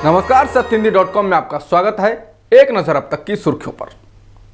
नमस्कार, सत्यहिंदी.com में आपका स्वागत है। एक नजर अब तक की सुर्खियों पर।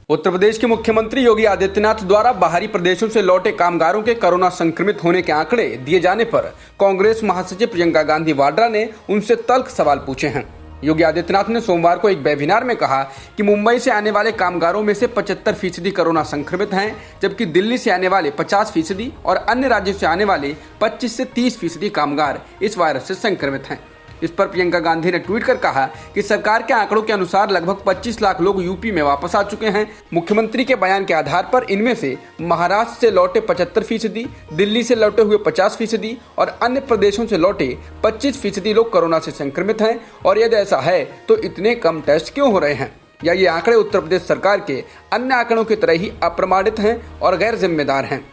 उत्तर प्रदेश के मुख्यमंत्री योगी आदित्यनाथ द्वारा बाहरी प्रदेशों से लौटे कामगारों के कोरोना संक्रमित होने के आंकड़े दिए जाने पर कांग्रेस महासचिव प्रियंका गांधी वाड्रा ने उनसे तल्ख सवाल पूछे हैं। योगी आदित्यनाथ ने सोमवार को एक वेबिनार में कहा कि मुंबई से आने वाले कामगारों में से 75% कोरोना संक्रमित हैं, जबकि दिल्ली से आने वाले 50% और अन्य राज्यों से आने वाले 25 से 30% कामगार इस वायरस से संक्रमित हैं। इस पर प्रियंका गांधी ने ट्वीट कर कहा कि सरकार के आंकड़ों के अनुसार लगभग 25 लाख लोग यूपी में वापस आ चुके हैं। मुख्यमंत्री के बयान के आधार पर इनमें से महाराष्ट्र से लौटे 75%, दिल्ली से लौटे हुए 50% और अन्य प्रदेशों से लौटे 25% लोग कोरोना से संक्रमित हैं। और यदि ऐसा है तो इतने कम टेस्ट क्यों हो रहे हैं? या ये आंकड़े उत्तर प्रदेश सरकार के अन्य आंकड़ों की तरह ही अप्रमाणित हैं और गैर जिम्मेदार हैं?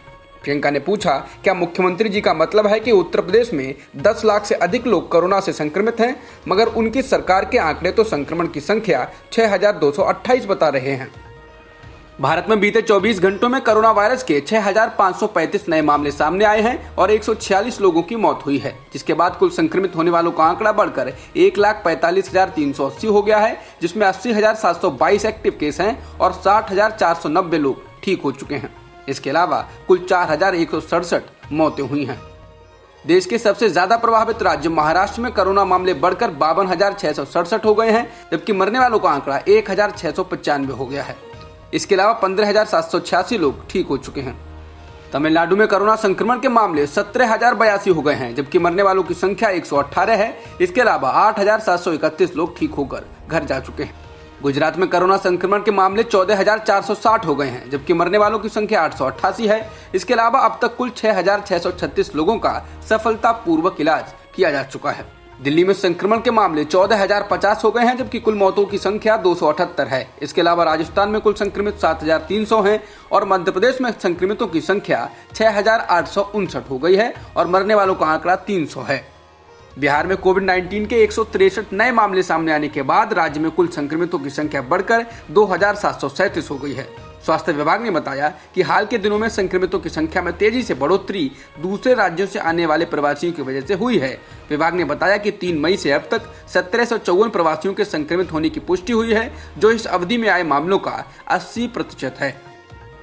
प्रियंका ने पूछा, क्या मुख्यमंत्री जी का मतलब है कि उत्तर प्रदेश में 10 लाख से अधिक लोग कोरोना से संक्रमित हैं, मगर उनकी सरकार के आंकड़े तो संक्रमण की संख्या 6,228 बता रहे हैं। भारत में बीते 24 घंटों में कोरोना वायरस के 6,535 नए मामले सामने आए हैं और 146 लोगों की मौत हुई है, जिसके बाद कुल संक्रमित होने वालों का आंकड़ा बढ़कर 1,45,380 हो गया है, जिसमें 80,722 एक्टिव केस हैं और 60,490 लोग ठीक हो चुके हैं। इसके अलावा कुल 4,167 मौतें हुई हैं। देश के सबसे ज्यादा प्रभावित राज्य महाराष्ट्र में कोरोना मामले बढ़कर 52,667 हो गए हैं, जबकि मरने वालों का आंकड़ा 1,695 हो गया है। इसके अलावा 15,786 लोग ठीक हो चुके हैं। तमिलनाडु में कोरोना संक्रमण के मामले 17,082 हो गए हैं, जबकि मरने वालों की संख्या 118 है। इसके अलावा 8,731 लोग ठीक होकर घर जा चुके हैं। गुजरात में कोरोना संक्रमण के मामले 14,460 हो गए हैं, जबकि मरने वालों की संख्या 888 है। इसके अलावा अब तक कुल 6,636 लोगों का सफलतापूर्वक इलाज किया जा चुका है। दिल्ली में संक्रमण के मामले 14,050 हो गए हैं, जबकि कुल मौतों की संख्या 278 है। इसके अलावा राजस्थान में कुल संक्रमित 7,300 हैं और मध्य प्रदेश में संक्रमितों की संख्या 6,859 हो गई है और मरने वालों का आंकड़ा 300 है। बिहार में कोविड-19 के 163 नए मामले सामने आने के बाद राज्य में कुल संक्रमितों की संख्या बढ़कर 2,737 हो गई है। स्वास्थ्य विभाग ने बताया कि हाल के दिनों में संक्रमितों की संख्या में तेजी से बढ़ोतरी दूसरे राज्यों से आने वाले प्रवासियों की वजह से हुई है। विभाग ने बताया कि 3 मई से अब तक 1754 प्रवासियों के संक्रमित होने की पुष्टि हुई है, जो इस अवधि में आए मामलों का 80% है।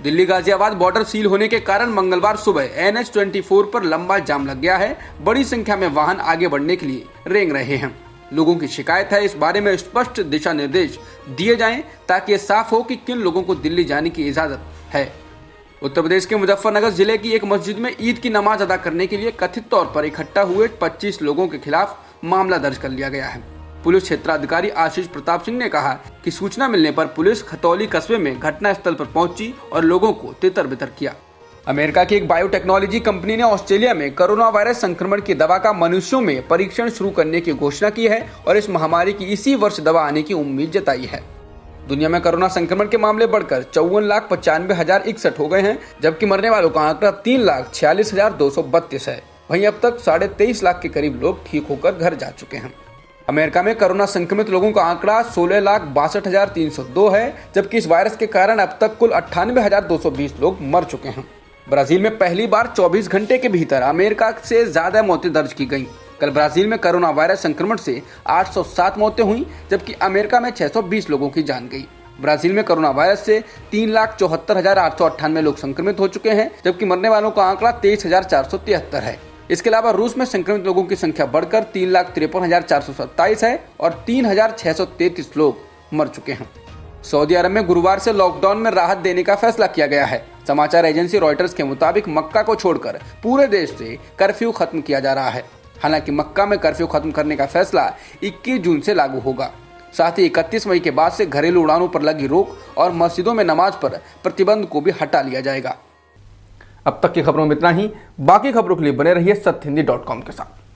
दिल्ली गाजियाबाद बॉर्डर सील होने के कारण मंगलवार सुबह NH-24 पर लंबा जाम लग गया है। बड़ी संख्या में वाहन आगे बढ़ने के लिए रेंग रहे हैं। लोगों की शिकायत है, इस बारे में स्पष्ट दिशा निर्देश दिए जाएं ताकि ये साफ हो कि किन लोगों को दिल्ली जाने की इजाजत है। उत्तर प्रदेश के मुजफ्फरनगर जिले की एक मस्जिद में ईद की नमाज अदा करने के लिए कथित तौर पर इकट्ठा हुए 25 लोगों के खिलाफ मामला दर्ज कर लिया गया है। पुलिस क्षेत्राधिकारी आशीष प्रताप सिंह ने कहा कि सूचना मिलने पर पुलिस खतौली कस्बे में घटनास्थल पर पहुंची और लोगों को तितर बितर किया। अमेरिका की एक बायोटेक्नोलॉजी कंपनी ने ऑस्ट्रेलिया में कोरोना वायरस संक्रमण की दवा का मनुष्यों में परीक्षण शुरू करने की घोषणा की है और इस महामारी की इसी वर्ष दवा आने की उम्मीद जताई है। दुनिया में कोरोना संक्रमण के मामले बढ़कर 54,95,061 हो गए हैं, जबकि मरने वालों का आंकड़ा 3,46,232 है। वहीं अब तक 23.5 लाख के करीब लोग ठीक होकर घर जा चुके हैं। अमेरिका में कोरोना संक्रमित लोगों का आंकड़ा 16,62,302 है, जबकि इस वायरस के कारण अब तक कुल 98,220 लोग मर चुके हैं। ब्राजील में पहली बार 24 घंटे के भीतर अमेरिका से ज्यादा मौतें दर्ज की गईं। कल ब्राजील में कोरोना वायरस संक्रमण से 807 मौतें हुई, जबकि अमेरिका में 620 लोगों की जान गई। ब्राजील में कोरोना वायरस से 3,74,898 लोग संक्रमित हो चुके हैं, जबकि मरने वालों का आंकड़ा 23,473 है। इसके अलावा रूस में संक्रमित लोगों की संख्या बढ़कर 3,53,427 है और 3,633 लोग मर चुके हैं। सऊदी अरब में गुरुवार से लॉकडाउन में राहत देने का फैसला किया गया है। समाचार एजेंसी रॉयटर्स के मुताबिक मक्का को छोड़कर पूरे देश से कर्फ्यू खत्म किया जा रहा है। हालांकि मक्का में कर्फ्यू खत्म करने का फैसला 21 जून से लागू होगा। साथ ही 31 मई के बाद से घरेलू उड़ानों पर लगी रोक और मस्जिदों में नमाज पर प्रतिबंध को भी हटा लिया जाएगा। अब तक की खबरों में इतना ही। बाकी खबरों के लिए बने रहिए सत्यहिंदी.com के साथ।